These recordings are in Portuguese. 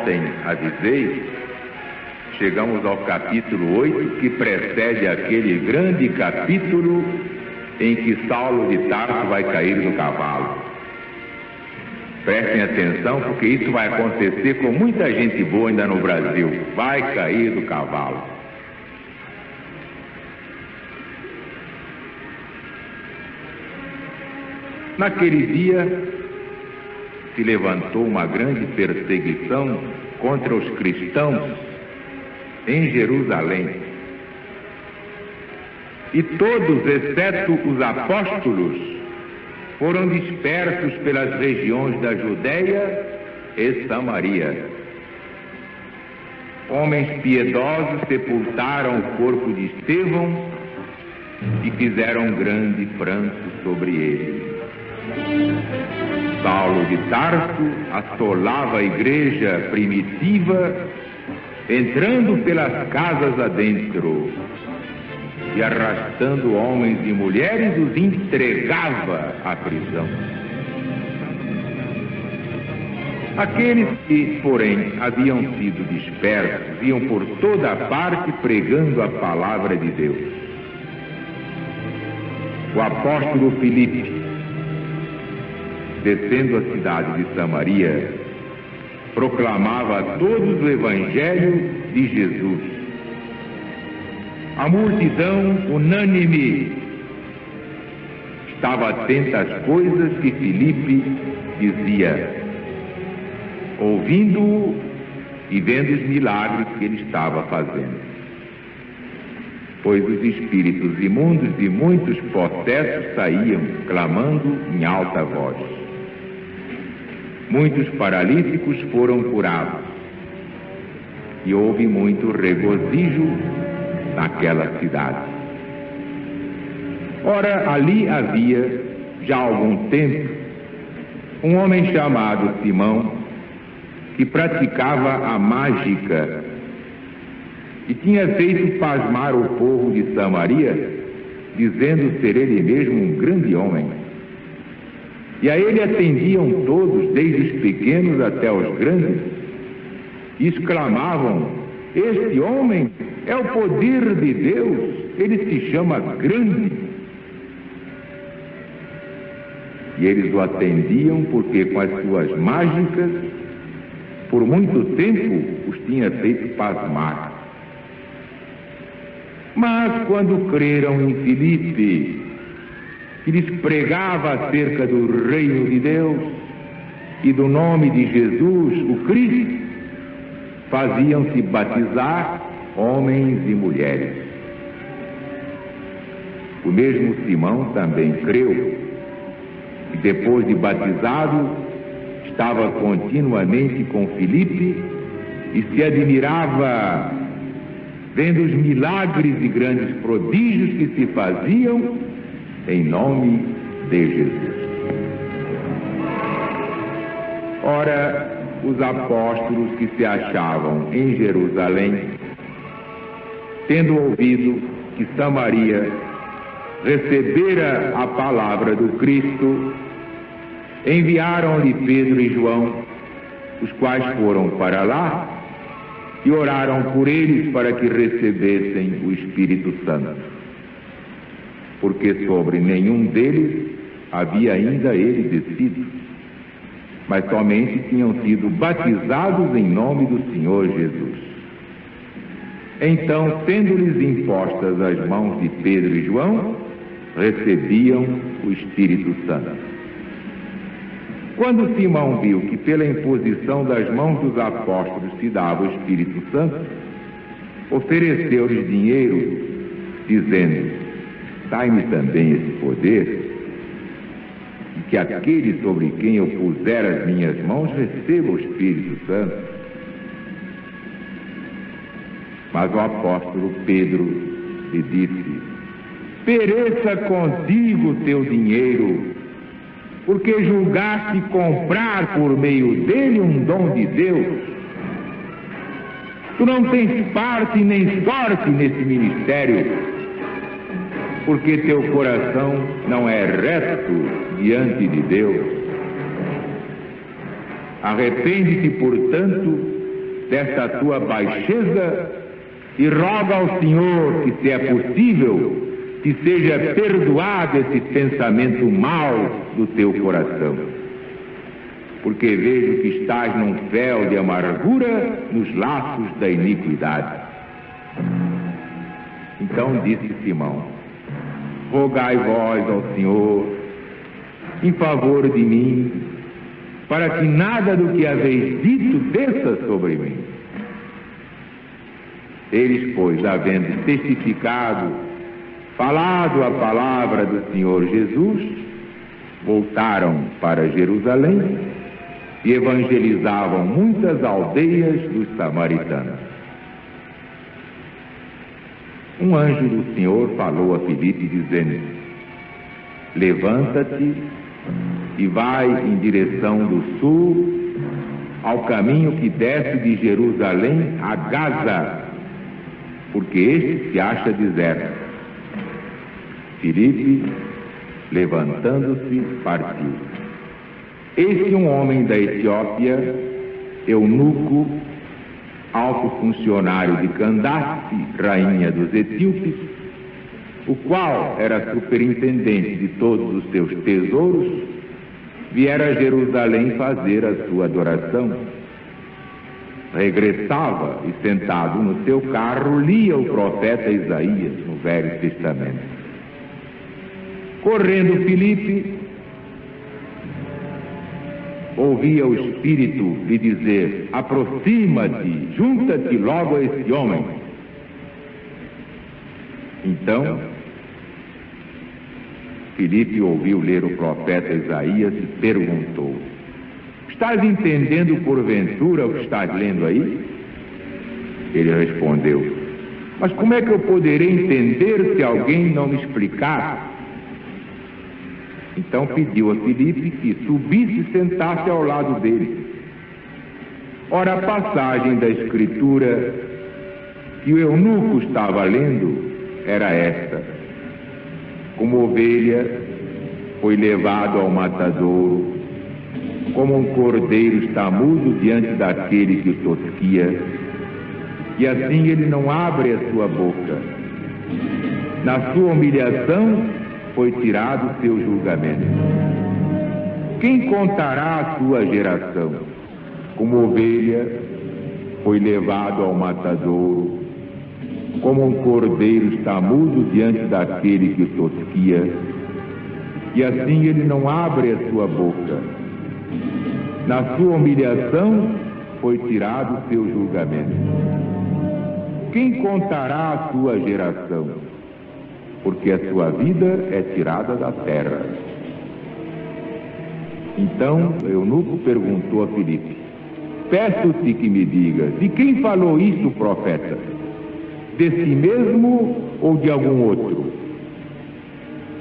ontem avisei, chegamos ao capítulo 8, que precede aquele grande capítulo em que Saulo de Tarso vai cair do cavalo. Prestem atenção, porque isso vai acontecer com muita gente boa ainda no Brasil. Vai cair do cavalo. Naquele dia, se levantou uma grande perseguição contra os cristãos em Jerusalém. E todos, exceto os apóstolos, foram dispersos pelas regiões da Judéia e Samaria. Homens piedosos sepultaram o corpo de Estevão e fizeram grande pranto sobre ele. Saulo de Tarso assolava a igreja primitiva, entrando pelas casas adentro e arrastando homens e mulheres, os entregava à prisão. Aqueles que, porém, haviam sido dispersos, iam por toda a parte pregando a palavra de Deus. O apóstolo Filipe, descendo a cidade de Samaria, proclamava a todos o evangelho de Jesus. A multidão unânime estava atenta às coisas que Filipe dizia, ouvindo-o e vendo os milagres que ele estava fazendo. Pois os espíritos imundos e muitos possessos saíam clamando em alta voz. Muitos paralíticos foram curados e houve muito regozijo naquela cidade. Ora, ali havia, já há algum tempo, um homem chamado Simão, que praticava a mágica e tinha feito pasmar o povo de Samaria, dizendo ser ele mesmo um grande homem. E a ele atendiam todos, desde os pequenos até os grandes, e exclamavam: este homem é o poder de Deus, ele se chama grande. E eles o atendiam porque com as suas mágicas, por muito tempo, os tinha feito pasmar. Mas quando creram em Filipe, que lhes pregava acerca do reino de Deus e do nome de Jesus, o Cristo, faziam-se batizar homens e mulheres. O mesmo Simão também creu, e depois de batizado, estava continuamente com Filipe e se admirava vendo os milagres e grandes prodígios que se faziam em nome de Jesus. Ora, os apóstolos que se achavam em Jerusalém, tendo ouvido que Samaria recebera a palavra do Cristo, enviaram-lhe Pedro e João, os quais foram para lá e oraram por eles para que recebessem o Espírito Santo, porque sobre nenhum deles havia ainda ele descido, mas somente tinham sido batizados em nome do Senhor Jesus. Então, tendo-lhes impostas as mãos de Pedro e João, recebiam o Espírito Santo. Quando Simão viu que pela imposição das mãos dos apóstolos se dava o Espírito Santo, ofereceu-lhes dinheiro, dizendo: dai-me também esse poder, e que aquele sobre quem eu puser as minhas mãos receba o Espírito Santo. Mas o apóstolo Pedro lhe disse: pereça contigo teu dinheiro, porque julgaste comprar por meio dele um dom de Deus. Tu não tens parte nem sorte nesse ministério, porque teu coração não é reto diante de Deus. Arrepende-te, portanto, desta tua baixeza e roga ao Senhor que, se é possível, que seja perdoado esse pensamento mau do teu coração. Porque vejo que estás num fel de amargura nos laços da iniquidade. Então disse Simão: rogai vós ao Senhor em favor de mim, para que nada do que haveis dito desça sobre mim. Eles, pois, havendo testificado, falado a palavra do Senhor Jesus, voltaram para Jerusalém e evangelizavam muitas aldeias dos samaritanos. Um anjo do Senhor falou a Filipe, dizendo: levanta-te e vai em direção do sul, ao caminho que desce de Jerusalém a Gaza, porque este se acha deserto. Filipe, levantando-se, partiu. Eis que um homem da Etiópia, eunuco, alto funcionário de Candace, rainha dos etíopes, o qual era superintendente de todos os seus tesouros, viera a Jerusalém fazer a sua adoração. Regressava e, sentado no seu carro, lia o profeta Isaías no Velho Testamento. Correndo Filipe, ouvia o Espírito lhe dizer: aproxima-te, junta-te logo a esse homem. Então, Filipe ouviu ler o profeta Isaías e perguntou: estás entendendo porventura o que estás lendo aí? Ele respondeu: mas como é que eu poderei entender se alguém não me explicar? Então pediu a Filipe que subisse e sentasse ao lado dele. Ora, a passagem da Escritura que o eunuco estava lendo era esta: como ovelha foi levado ao matadouro, como um cordeiro está mudo diante daquele que o tosquia, e assim ele não abre a sua boca. Na sua humilhação foi tirado o seu julgamento. Quem contará a sua geração? Como ovelha foi levado ao matadouro, como um cordeiro está mudo diante daquele que o tosquia, e assim ele não abre a sua boca. Na sua humilhação foi tirado o seu julgamento. Quem contará a sua geração? Porque a sua vida é tirada da terra. Então o eunuco perguntou a Filipe: peço-te que me digas, de quem falou isso o profeta? De si mesmo ou de algum outro?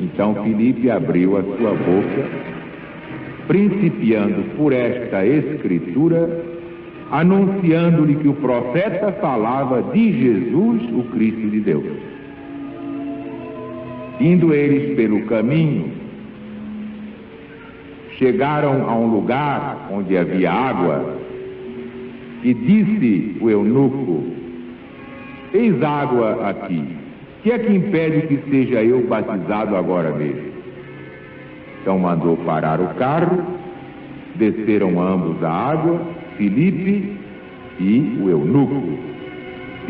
Então Filipe abriu a sua boca, principiando por esta escritura, anunciando-lhe que o profeta falava de Jesus, o Cristo de Deus. Indo eles pelo caminho, chegaram a um lugar onde havia água, e disse o eunuco: eis água aqui, que é que impede que seja eu batizado agora mesmo? Então mandou parar o carro, desceram ambos a água, Filipe e o eunuco,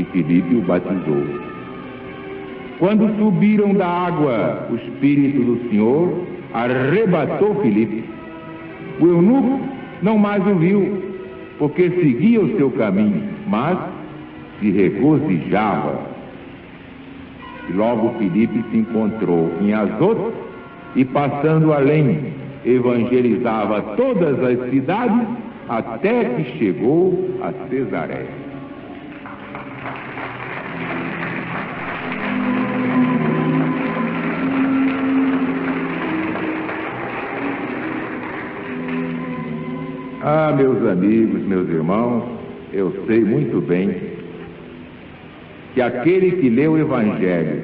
e Filipe o batizou. Quando subiram da água, o Espírito do Senhor arrebatou Filipe. O eunuco não mais o viu, porque seguia o seu caminho, mas se regozijava. E logo Filipe se encontrou em Azoto e, passando além, evangelizava todas as cidades até que chegou a Cesareia. Ah, meus amigos, meus irmãos, eu sei muito bem que aquele que lê o Evangelho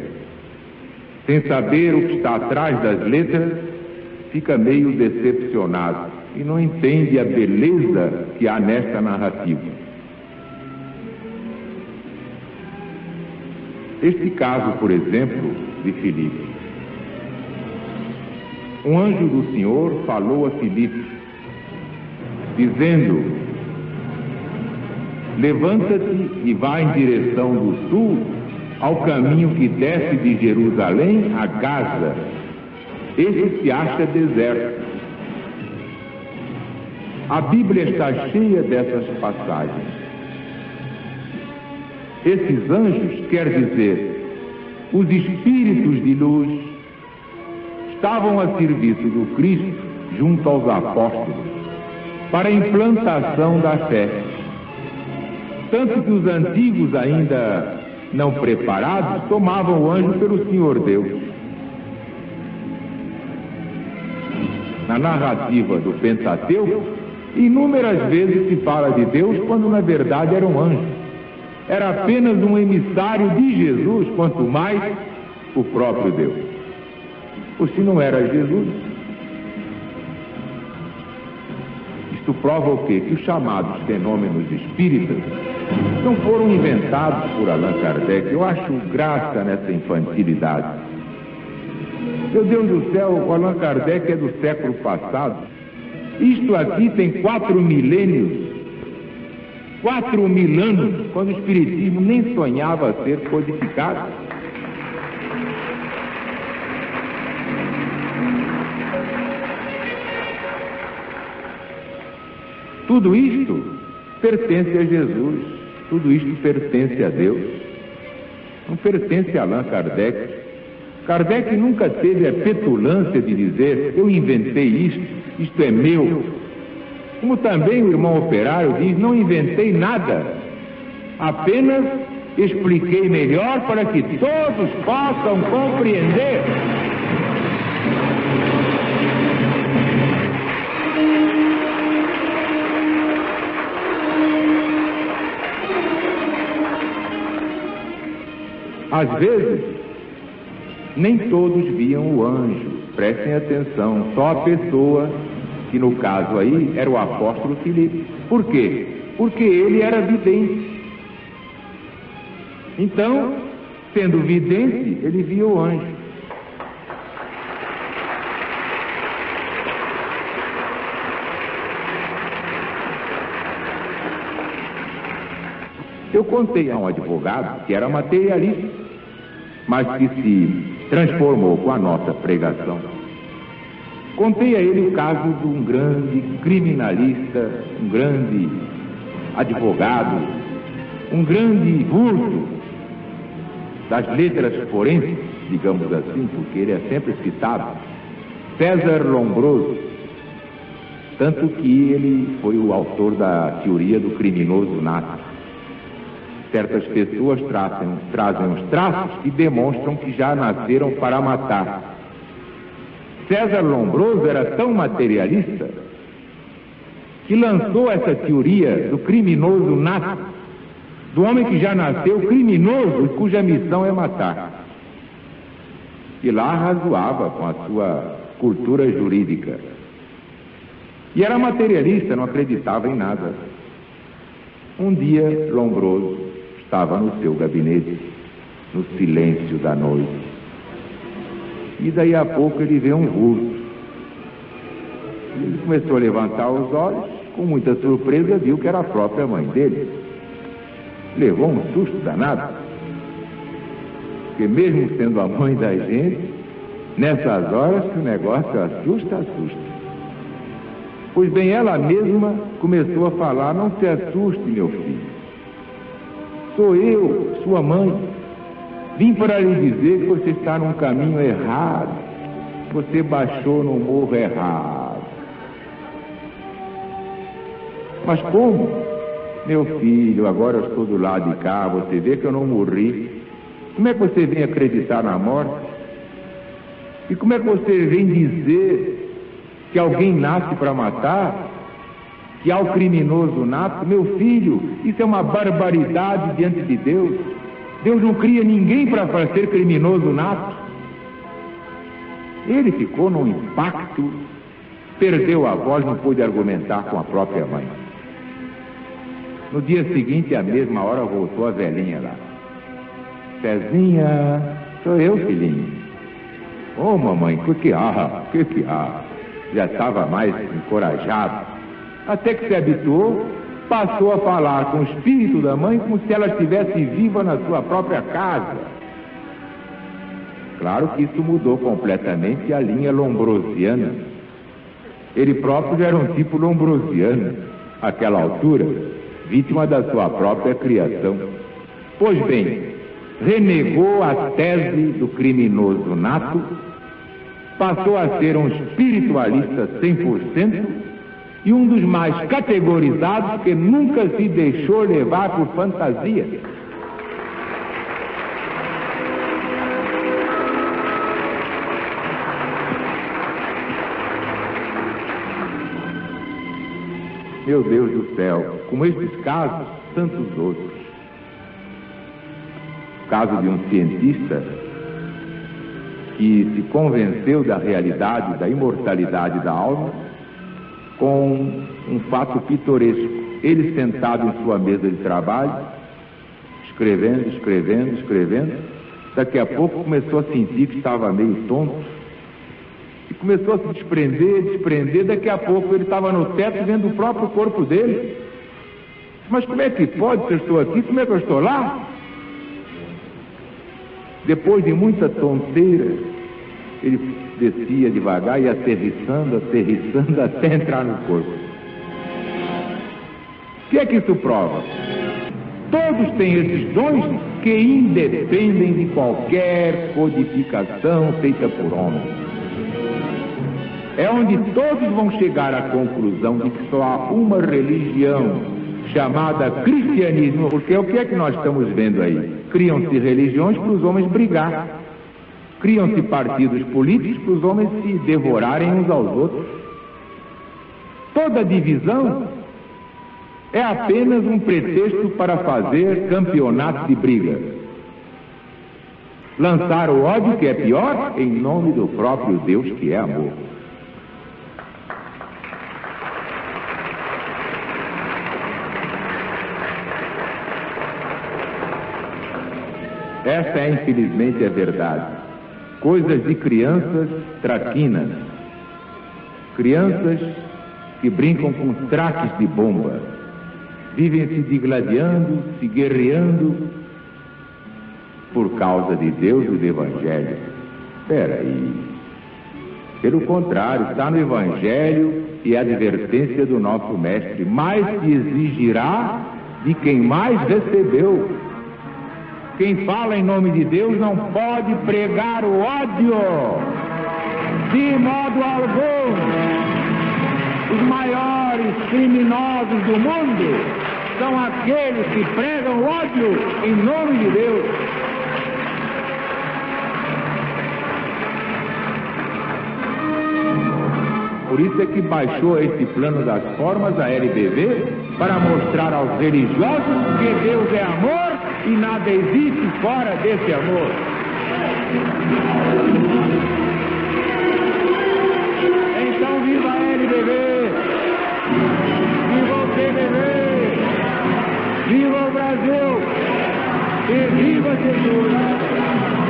sem saber o que está atrás das letras fica meio decepcionado e não entende a beleza que há nesta narrativa. Este caso, por exemplo, de Filipe. Um anjo do Senhor falou a Filipe, dizendo: levanta-te e vá em direção do sul, ao caminho que desce de Jerusalém a Gaza. Este se acha deserto. A Bíblia está cheia dessas passagens. Esses anjos, quer dizer, os espíritos de luz, estavam a serviço do Cristo junto aos apóstolos para a implantação da fé. Tanto que os antigos, ainda não preparados, tomavam o anjo pelo Senhor Deus. Na narrativa do Pentateuco, inúmeras vezes se fala de Deus quando na verdade era um anjo. Era apenas um emissário de Jesus, quanto mais o próprio Deus. Ou se não era Jesus. Isto prova o quê? Que os chamados fenômenos espíritas não foram inventados por Allan Kardec. Eu acho graça nessa infantilidade. Meu Deus do céu, o Allan Kardec é do século passado. Isto aqui tem 4 milênios. 4.000 anos, quando o Espiritismo nem sonhava ser codificado. Tudo isto pertence a Jesus, tudo isto pertence a Deus, não pertence a Allan Kardec. Kardec nunca teve a petulância de dizer: eu inventei isto é meu. Como também o irmão operário diz: não inventei nada, apenas expliquei melhor para que todos possam compreender. Às vezes, nem todos viam o anjo, prestem atenção, só a pessoa que no caso aí era o apóstolo Filipe. Por quê? Porque ele era vidente. Então, sendo vidente, ele via o anjo. Eu contei a um advogado que era materialista, mas que se transformou com a nossa pregação. Contei a ele o caso de um grande criminalista, um grande advogado, um grande vulto das letras forenses, digamos assim, porque ele é sempre citado, César Lombroso, tanto que ele foi o autor da teoria do criminoso nato. Certas pessoas trazem os traços e demonstram que já nasceram para matar. César Lombroso era tão materialista que lançou essa teoria do criminoso nato, do homem que já nasceu criminoso e cuja missão é matar. E lá razoava com a sua cultura jurídica. E era materialista, não acreditava em nada. Um dia, Lombroso estava no seu gabinete, no silêncio da noite. E daí a pouco ele vê um vulto. Ele começou a levantar os olhos, com muita surpresa viu que era a própria mãe dele. Levou um susto danado, porque mesmo sendo a mãe da gente, nessas horas que o negócio assusta. Pois bem, ela mesma começou a falar: não se assuste, meu filho, sou eu, sua mãe. Vim para lhe dizer que você está num caminho errado, você baixou no morro errado. Mas como? Meu filho, agora eu estou do lado de cá, você vê que eu não morri. Como é que você vem acreditar na morte? E como é que você vem dizer que alguém nasce para matar? Que há o criminoso nato? Meu filho, isso é uma barbaridade diante de Deus. Deus não cria ninguém para ser criminoso nato. Ele ficou num impacto, perdeu a voz, não pôde argumentar com a própria mãe. No dia seguinte, à mesma hora, voltou a velhinha lá. Cezinha, sou eu, filhinho. Ô, mamãe, que há? Já estava mais encorajado. Até que se habituou, passou a falar com o espírito da mãe como se ela estivesse viva na sua própria casa. Claro que isso mudou completamente a linha lombrosiana. Ele próprio já era um tipo lombrosiano, àquela altura, vítima da sua própria criação. Pois bem, renegou a tese do criminoso nato, passou a ser um espiritualista 100% e um dos mais categorizados que nunca se deixou levar por fantasia. Meu Deus do céu, como esses casos, tantos outros. O caso de um cientista que se convenceu da realidade, da imortalidade da alma, com um fato pitoresco. Ele sentado em sua mesa de trabalho, escrevendo, daqui a pouco começou a sentir que estava meio tonto, e começou a se desprender, daqui a pouco ele estava no teto vendo o próprio corpo dele. Mas como é que pode, se eu estou aqui, como é que eu estou lá? Depois de muita tonteira, ele descia devagar e aterrissando até entrar no corpo. O que é que isso prova? Todos têm esses dons que independem de qualquer codificação feita por homens. É onde todos vão chegar à conclusão de que só há uma religião chamada cristianismo, porque o que é que nós estamos vendo aí? Criam-se religiões para os homens brigar, criam-se partidos políticos para os homens se devorarem uns aos outros. Toda divisão é apenas um pretexto para fazer campeonato de briga. Lançar o ódio, que é pior, em nome do próprio Deus, que é amor. Esta é, infelizmente, a verdade. Coisas de crianças traquinas. Crianças que brincam com traques de bomba. Vivem se digladiando, se guerreando por causa de Deus e do Evangelho. Espera aí. Pelo contrário, está no Evangelho e a advertência do nosso Mestre. Mais se exigirá de quem mais recebeu. Quem fala em nome de Deus não pode pregar o ódio, de modo algum. Os maiores criminosos do mundo são aqueles que pregam o ódio em nome de Deus. Por isso é que baixou esse plano das formas, a LBV, para mostrar aos religiosos que Deus é amor e nada existe fora desse amor. Então viva a LBV, viva o PBV, viva o Brasil e viva Jesus!